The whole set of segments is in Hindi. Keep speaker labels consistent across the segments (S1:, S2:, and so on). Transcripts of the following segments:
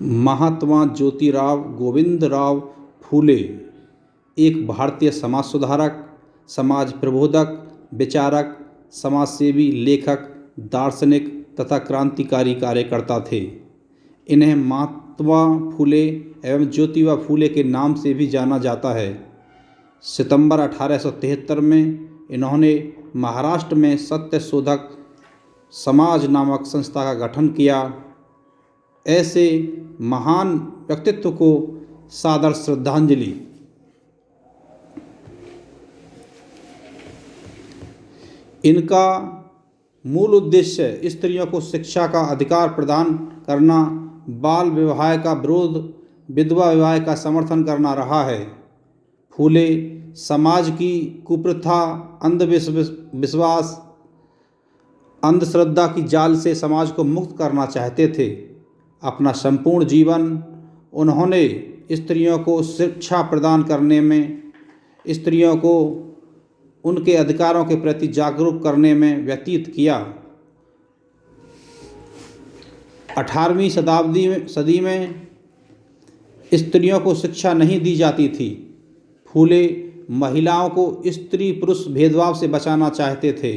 S1: महात्मा ज्योतिराव गोविंदराव फूले एक भारतीय समाज सुधारक, समाज प्रबोधक, विचारक, समाजसेवी, लेखक, दार्शनिक तथा क्रांतिकारी कार्यकर्ता थे। इन्हें महात्मा फूले एवं ज्योतिबा फूले के नाम से भी जाना जाता है। सितंबर 1873 में इन्होंने महाराष्ट्र में सत्य शोधक समाज नामक संस्था का गठन किया। ऐसे महान व्यक्तित्व को सादर श्रद्धांजलि। इनका मूल उद्देश्य स्त्रियों को शिक्षा का अधिकार प्रदान करना, बाल विवाह का विरोध, विधवा विवाह का समर्थन करना रहा है। फूले समाज की कुप्रथा, अंधविश्वास, अंधश्रद्धा की जाल से समाज को मुक्त करना चाहते थे। अपना संपूर्ण जीवन उन्होंने स्त्रियों को शिक्षा प्रदान करने में, स्त्रियों को उनके अधिकारों के प्रति जागरूक करने में व्यतीत किया। 18वीं सदी में स्त्रियों को शिक्षा नहीं दी जाती थी। फूले महिलाओं को स्त्री पुरुष भेदभाव से बचाना चाहते थे।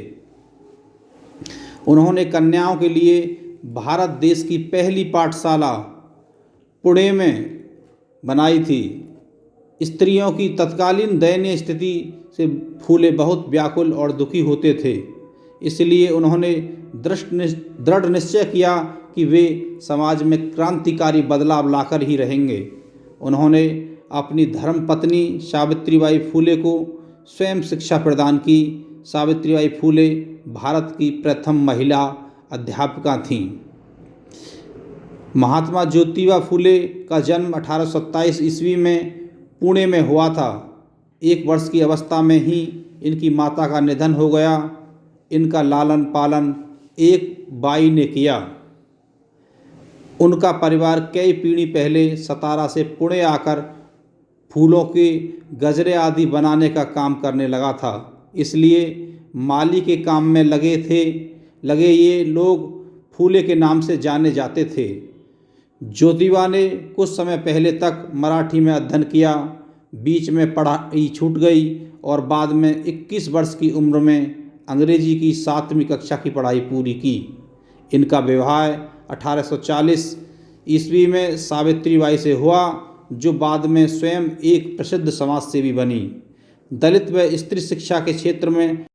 S1: उन्होंने कन्याओं के लिए भारत देश की पहली पाठशाला पुणे में बनाई थी। स्त्रियों की तत्कालीन दयनीय स्थिति से फूले बहुत व्याकुल और दुखी होते थे। इसलिए उन्होंने दृढ़ निश्चय किया कि वे समाज में क्रांतिकारी बदलाव लाकर ही रहेंगे। उन्होंने अपनी धर्मपत्नी सावित्रीबाई फूले को स्वयं शिक्षा प्रदान की। सावित्रीबाई फूले भारत की प्रथम महिला अध्यापिका थीं। महात्मा ज्योतिबा फूले का जन्म 1827 ईस्वी में पुणे में हुआ था। 1 वर्ष की अवस्था में ही इनकी माता का निधन हो गया। इनका लालन पालन एक बाई ने किया। उनका परिवार कई पीढ़ी पहले सतारा से पुणे आकर फूलों के गजरे आदि बनाने का काम करने लगा था। इसलिए माली के काम में लगे ये लोग फूले के नाम से जाने जाते थे। ज्योतिबा ने कुछ समय पहले तक मराठी में अध्ययन किया। बीच में पढ़ाई छूट गई और बाद में 21 वर्ष की उम्र में अंग्रेजी की 7वीं कक्षा की पढ़ाई पूरी की। इनका विवाह 1840 ईस्वी में सावित्रीबाई से हुआ, जो बाद में स्वयं एक प्रसिद्ध समाजसेवी बनी। दलित व स्त्री शिक्षा के क्षेत्र में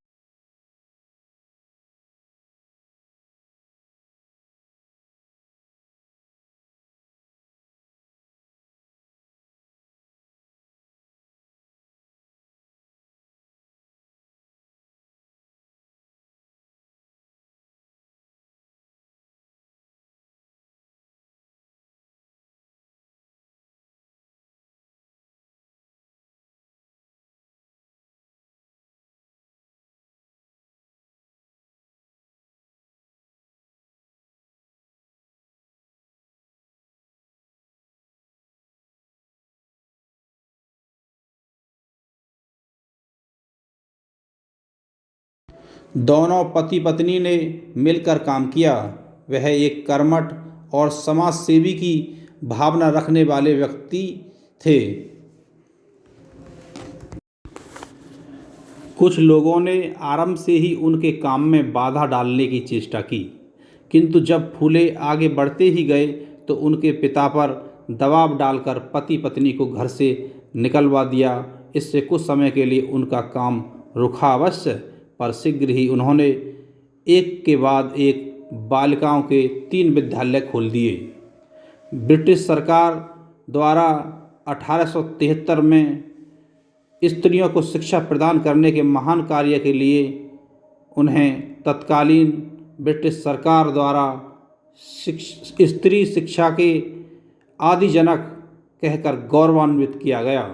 S1: दोनों पति पत्नी ने मिलकर काम किया। वह एक कर्मठ और समाज सेवी की भावना रखने वाले व्यक्ति थे। कुछ लोगों ने आरंभ से ही उनके काम में बाधा डालने की चेष्टा की, किंतु जब फूले आगे बढ़ते ही गए तो उनके पिता पर दबाव डालकर पति पत्नी को घर से निकलवा दिया। इससे कुछ समय के लिए उनका काम रुका अवश्य, पर शीघ्र ही उन्होंने एक के बाद एक बालिकाओं के 3 विद्यालय खोल दिए। ब्रिटिश सरकार द्वारा 1873 में स्त्रियों को शिक्षा प्रदान करने के महान कार्य के लिए उन्हें तत्कालीन ब्रिटिश सरकार द्वारा स्त्री शिक्षा के आदि जनक कहकर गौरवान्वित किया गया।